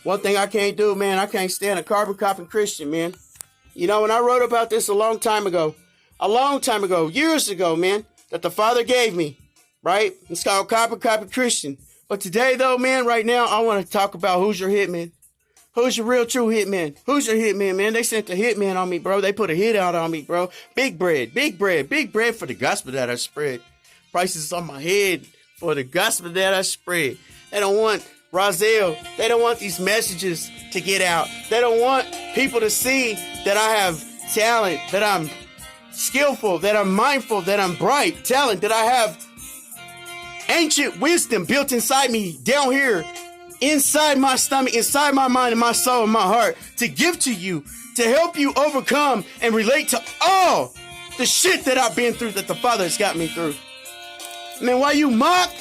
One thing I can't do, man, I can't stand a carbon copying Christian, man. You know, when I wrote about this a long time ago, years ago, man, that the Father gave me, right? It's called carbon copying Christian. But today, though, man, right now, I want to talk about who's your hitman. Who's your real true hitman? Who's your hitman, man? They sent the hitman on me, bro. They put a hit out on me, bro. Big bread for the gospel that I spread. Prices on my head for the gospel that I spread. They don't want Rozelle. They don't want these messages to get out. They don't want people to see that I have talent, that I'm skillful, that I'm mindful, that I'm bright, talent, that I have ancient wisdom built inside me, down here, inside my stomach, inside my mind and my soul and my heart, to give to you, to help you overcome and relate to all the shit that I've been through, that the Father has got me through. Man, while you mock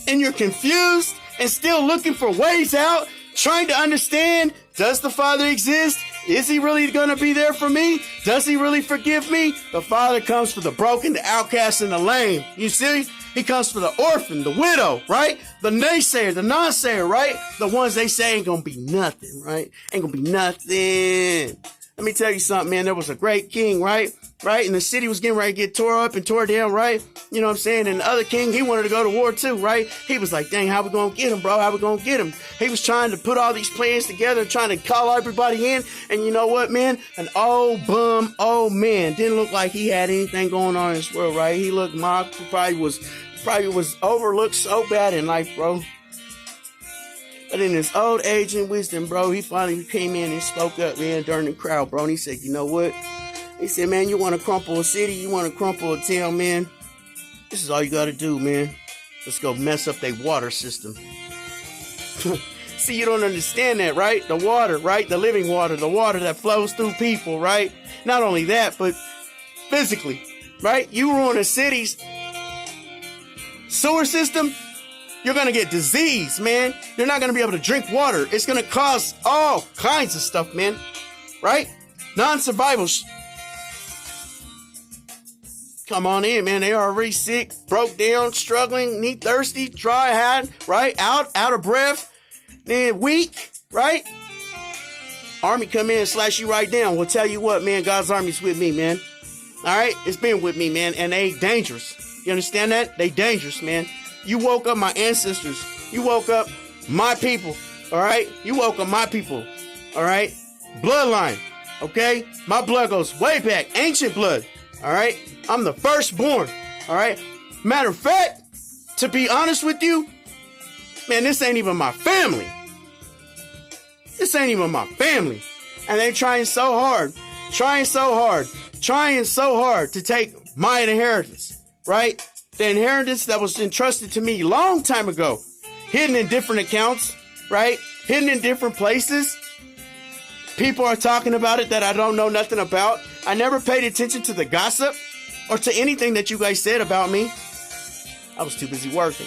and you're confused and still looking for ways out, trying to understand, does the Father exist? Is he really going to be there for me? Does he really forgive me? The Father comes for the broken, the outcast, and the lame. You see? He comes for the orphan, the widow, right? The naysayer, the non-sayer, right? The ones they say ain't gonna be nothing, right? Ain't gonna be nothing. Let me tell you something, man. There was a great king, right? Right? And the city was getting ready to get tore up and tore down, right? You know what I'm saying? And the other king, he wanted to go to war too, right? He was like, dang, how we gonna get him, bro? How we gonna get him? He was trying to put all these plans together, trying to call everybody in. And you know what, man? An old bum, old man. Didn't look like he had anything going on in this world, right? He looked mocked. He probably was overlooked so bad in life, bro. But in his old age and wisdom, bro, he finally came in and spoke up, man, during the crowd, bro. And he said, you know what? He said, man, you want to crumple a city? You want to crumple a town, man? This is all you got to do, man. Let's go mess up their water system. See, you don't understand that, right? The water, right? The living water, the water that flows through people, right? Not only that, but physically, right? You ruin a city's sewer system, you're going to get disease, man. You're not going to be able to drink water. It's going to cause all kinds of stuff, man. Right? Non-survival. Come on in, man. They are already sick, broke down, struggling, need thirsty, dry, had, right? Out of breath, then weak, right? Army come in and slash you right down. Well, tell you what, man, God's army's with me, man. All right? It's been with me, man, and they dangerous. You understand that? They dangerous, man. You woke up my ancestors. You woke up my people, all right? You woke up my people, all right? Bloodline, okay? My blood goes way back, ancient blood, all right? I'm the firstborn, all right? Matter of fact, to be honest with you, man, this ain't even my family. This ain't even my family. And they're trying so hard to take my inheritance, right? The inheritance that was entrusted to me long time ago, hidden in different accounts, right? Hidden in different places. People are talking about it that I don't know nothing about. I never paid attention to the gossip or to anything that you guys said about me. I was too busy working.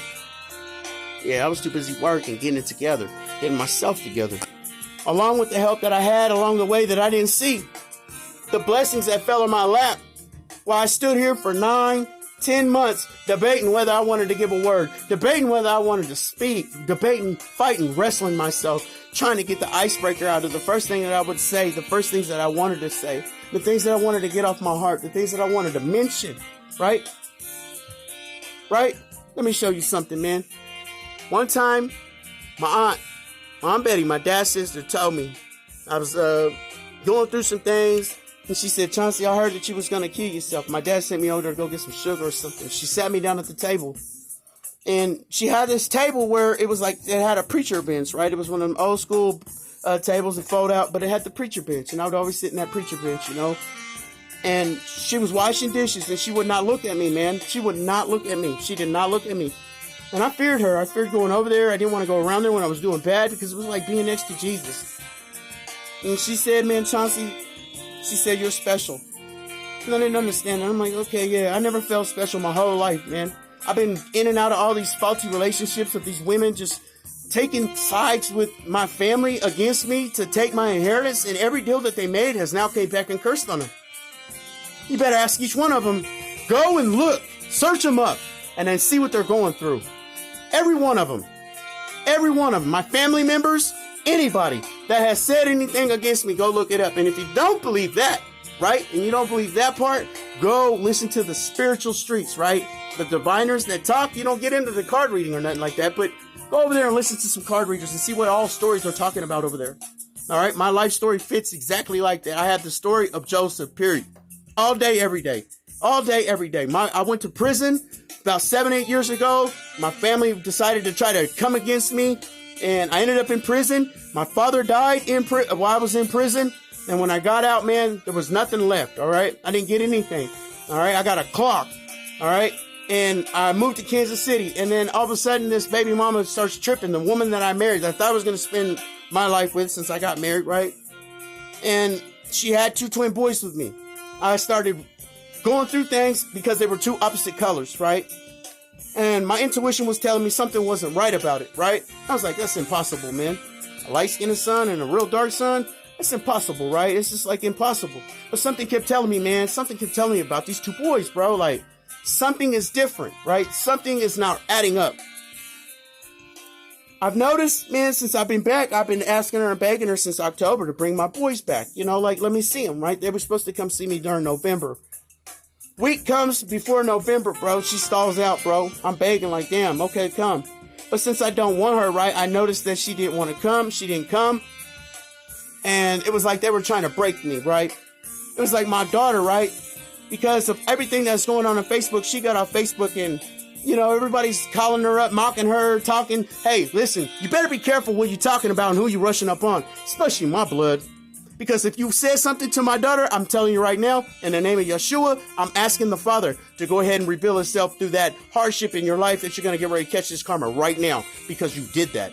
Yeah, I was too busy working, getting it together, getting myself together. Along with the help that I had along the way that I didn't see. The blessings that fell in my lap while I stood here for 9-10 months debating whether I wanted to give a word, debating whether I wanted to speak, debating, fighting, wrestling myself, trying to get the icebreaker out of the first thing that I would say, the first things that I wanted to say, the things that I wanted to get off my heart, the things that I wanted to mention, right? Right? Let me show you something, man. One time, my Aunt Betty, my dad's sister, told me I was going through some things. And she said, Chauncey, I heard that you was going to kill yourself. My dad sent me over there to go get some sugar or something. She sat me down at the table. And she had this table where it was like, it had a preacher bench, right? It was one of them old school tables that fold out, but it had the preacher bench. And I would always sit in that preacher bench, you know. And she was washing dishes and she would not look at me, man. She would not look at me. She did not look at me. And I feared her. I feared going over there. I didn't want to go around there when I was doing bad because it was like being next to Jesus. And she said, man, Chauncey, she said, you're special. And I didn't understand that. I'm like, okay, yeah, I never felt special my whole life, man. I've been in and out of all these faulty relationships with these women, just taking sides with my family against me to take my inheritance. And every deal that they made has now came back and cursed on them. You better ask each one of them, go and look, search them up, and then see what they're going through. Every one of them, my family members Anybody that has said anything against me, go look it up. And if you don't believe that, right, and you don't believe that part, go listen to the spiritual streets, right? The diviners that talk. You don't get into the card reading or nothing like that, but go over there and listen to some card readers and see what all stories are talking about over there. All right, my life story fits exactly like that. I have the story of Joseph, period. All day, every day. All day, every day. I went to prison about 7-8 years ago. My family decided to try to come against me, and I ended up in prison. My father died while I was in prison, and when I got out, man, there was nothing left, all right? I didn't get anything, all right? I got a clock, all right? And I moved to Kansas City, and then all of a sudden, this baby mama starts tripping. The woman that I married, that I thought I was going to spend my life with since I got married, right? And she had 2 twin boys with me. I started going through things because they were 2 opposite colors, right? And my intuition was telling me something wasn't right about it, right? I was like, that's impossible, man. A light-skinned son and a real dark son? That's impossible, right? It's just like impossible. But something kept telling me, man, something kept telling me about these 2 boys, bro. Like, something is different, right? Something is not adding up. I've noticed, man, since I've been back, I've been asking her and begging her since October to bring my boys back. You know, like, let me see them, right? They were supposed to come see me during November. Week comes before November, bro. She stalls out, bro. I'm begging like, damn, okay, come. But since I don't want her, right, I noticed that she didn't want to come. She didn't come. And it was like they were trying to break me, right? It was like my daughter, right? Because of everything that's going on Facebook, she got off Facebook and, you know, everybody's calling her up, mocking her, talking. Hey, listen, you better be careful what you're talking about and who you're rushing up on, especially my blood. Because if you said something to my daughter, I'm telling you right now, in the name of Yeshua, I'm asking the Father to go ahead and reveal himself through that hardship in your life that you're going to get ready to catch this karma right now because you did that.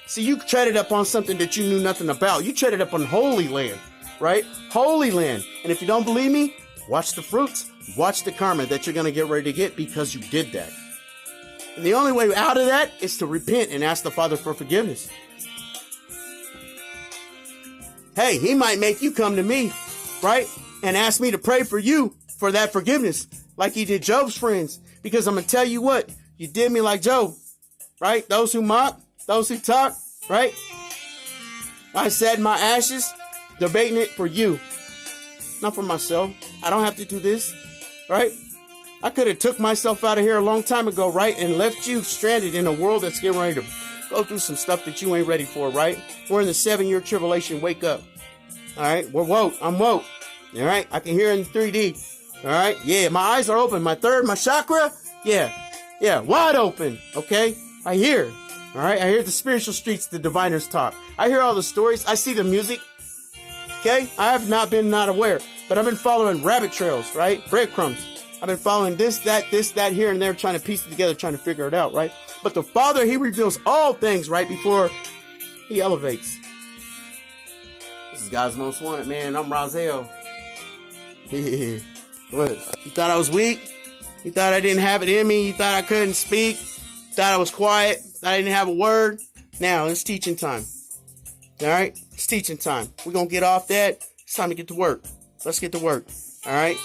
See, you treaded up on something that you knew nothing about. You treaded up on holy land, right? Holy land. And if you don't believe me, watch the fruits, watch the karma that you're going to get ready to get because you did that. And the only way out of that is to repent and ask the Father for forgiveness. Hey, he might make you come to me, right? And ask me to pray for you for that forgiveness, like he did Job's friends. Because I'm going to tell you what, you did me like Job, right? Those who mock, those who talk, right? I sat in my ashes, debating it for you, not for myself. I don't have to do this, right? I could have took myself out of here a long time ago, right? And left you stranded in a world that's getting ready to go through some stuff that you ain't ready for, right? We're in the 7-year tribulation. Wake up. All right? We're woke. I'm woke. All right? I can hear in 3D. All right? Yeah, my eyes are open. My chakra, yeah, wide open. Okay? I hear. All right? I hear the spiritual streets, the diviners talk. I hear all the stories. I see the music. Okay? I have not been not aware, but I've been following rabbit trails, right? Breadcrumbs. I've been following this, that, here, and there, trying to piece it together, trying to figure it out, right? But the Father, he reveals all things, right, before he elevates. This is God's Most Wanted, man. I'm Razel. What? You thought I was weak? You thought I didn't have it in me? You thought I couldn't speak? You thought I was quiet? Thought I didn't have a word? Now, it's teaching time. All right? It's teaching time. We're going to get off that. It's time to get to work. Let's get to work. All right?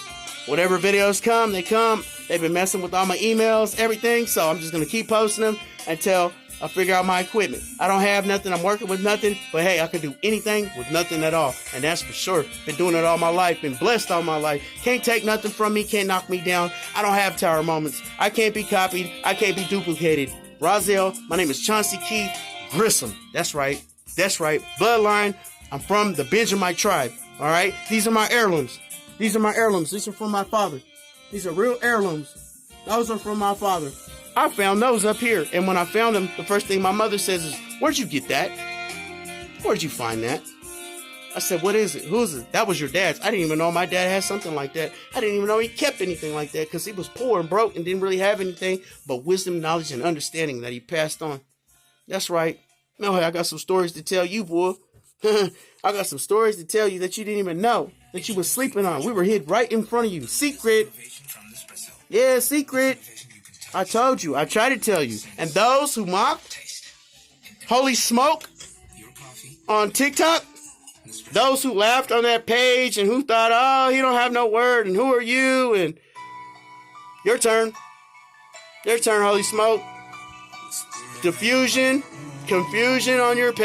Whatever videos come, they come. They've been messing with all my emails, everything. So I'm just going to keep posting them until I figure out my equipment. I don't have nothing. I'm working with nothing. But hey, I can do anything with nothing at all. And that's for sure. Been doing it all my life. Been blessed all my life. Can't take nothing from me. Can't knock me down. I don't have tower moments. I can't be copied. I can't be duplicated. Razel, my name is Chauncey Keith Grissom. That's right. That's right. Bloodline. I'm from the Benjamite tribe. All right. These are my heirlooms. These are my heirlooms. These are from my father. These are real heirlooms. Those are from my father. I found those up here. And when I found them, the first thing my mother says is, where'd you get that? Where'd you find that? I said, what is it? Who's it? That was your dad's. I didn't even know my dad had something like that. I didn't even know he kept anything like that because he was poor and broke and didn't really have anything but wisdom, knowledge, and understanding that he passed on. That's right. No, hey, I got some stories to tell you, boy. I got some stories to tell you that you didn't even know, that you were sleeping on. We were hid right in front of you. Secret. Yeah, secret. I told you. I tried to tell you. And those who mocked Holy Smoke on TikTok, those who laughed on that page and who thought, oh, he don't have no word, and who are you? And your turn. Your turn, Holy Smoke. Diffusion, confusion on your page.